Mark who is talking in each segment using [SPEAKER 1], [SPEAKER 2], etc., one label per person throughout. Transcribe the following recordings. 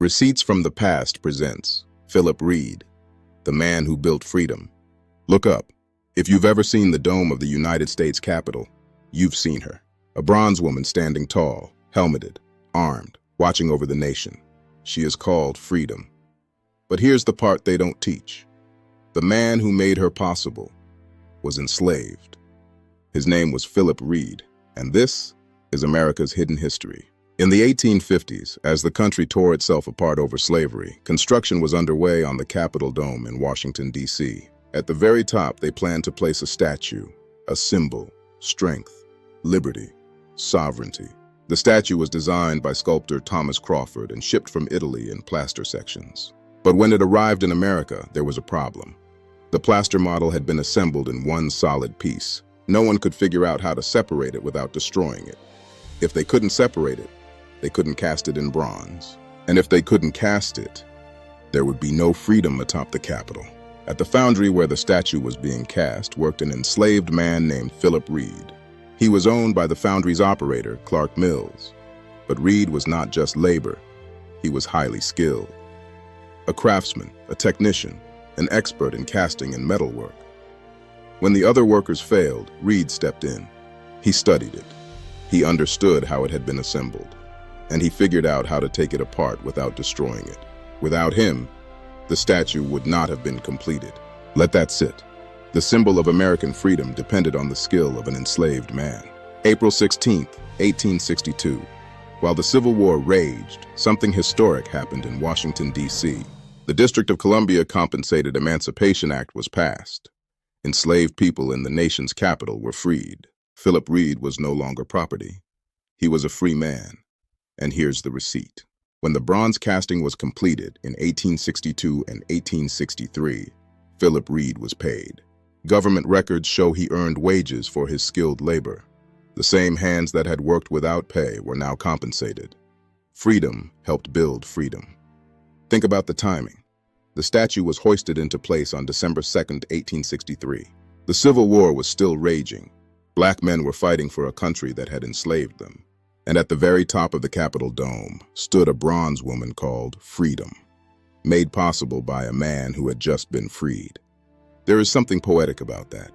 [SPEAKER 1] Receipts from the Past presents Philip Reid, the man who built freedom. Look up. If you've ever seen the dome of the United States Capitol, you've seen her. A bronze woman standing tall, helmeted, armed, watching over the nation. She is called freedom. But here's the part they don't teach. The man who made her possible was enslaved. His name was Philip Reid, and this is America's hidden history. In the 1850s, as the country tore itself apart over slavery, construction was underway on the Capitol Dome in Washington, D.C. At the very top, they planned to place a statue, a symbol, strength, liberty, sovereignty. The statue was designed by sculptor Thomas Crawford and shipped from Italy in plaster sections. But when it arrived in America, there was a problem. The plaster model had been assembled in one solid piece. No one could figure out how to separate it without destroying it. If they couldn't separate it, they couldn't cast it in bronze. And if they couldn't cast it, there would be no freedom atop the Capitol. At the foundry where the statue was being cast worked an enslaved man named Philip Reid. He was owned by the foundry's operator, Clark Mills. But Reid was not just labor. He was highly skilled. A craftsman, a technician, an expert in casting and metalwork. When the other workers failed, Reid stepped in. He studied it. He understood how it had been assembled. And he figured out how to take it apart without destroying it. Without him, the statue would not have been completed. Let that sit. The symbol of American freedom depended on the skill of an enslaved man. April 16, 1862. While the Civil War raged, something historic happened in Washington, D.C. The District of Columbia Compensated Emancipation Act was passed. Enslaved people in the nation's capital were freed. Philip Reid was no longer property. He was a free man. And here's the receipt. When the bronze casting was completed in 1862 and 1863, Philip Reid was paid. Government records show he earned wages for his skilled labor. The same hands that had worked without pay were now compensated. Freedom helped build freedom. Think about the timing. The statue was hoisted into place on December 2, 1863. The Civil War was still raging. Black men were fighting for a country that had enslaved them. And at the very top of the Capitol Dome stood a bronze woman called Freedom, made possible by a man who had just been freed. There is something poetic about that,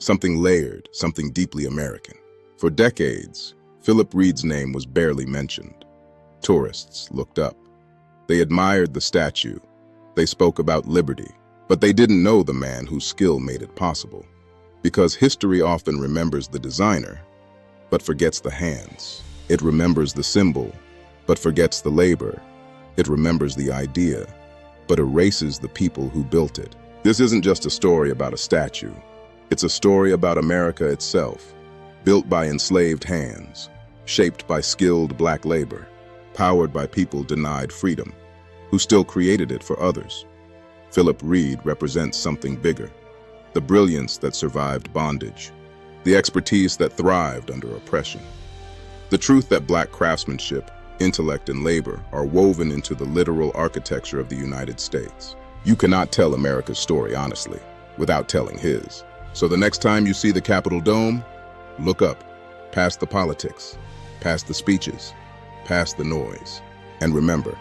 [SPEAKER 1] something layered, something deeply American. For decades, Philip Reid's name was barely mentioned. Tourists looked up. They admired the statue. They spoke about liberty, but they didn't know the man whose skill made it possible. Because history often remembers the designer, but forgets the hands. It remembers the symbol, but forgets the labor. It remembers the idea, but erases the people who built it. This isn't just a story about a statue. It's a story about America itself, built by enslaved hands, shaped by skilled black labor, powered by people denied freedom, who still created it for others. Philip Reid represents something bigger, the brilliance that survived bondage, the expertise that thrived under oppression. The truth that black craftsmanship, intellect, and labor are woven into the literal architecture of the United States. You cannot tell America's story honestly without telling his. So the next time you see the Capitol Dome, look up, past the politics, past the speeches, past the noise. And remember,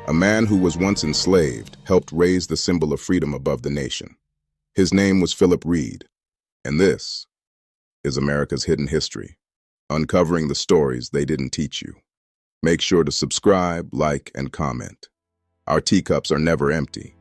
[SPEAKER 1] a man who was once enslaved helped raise the symbol of freedom above the nation. His name was Philip Reid, and this is America's hidden history. Uncovering the stories they didn't teach you. Make sure to subscribe, like, and comment. Our teacups are never empty.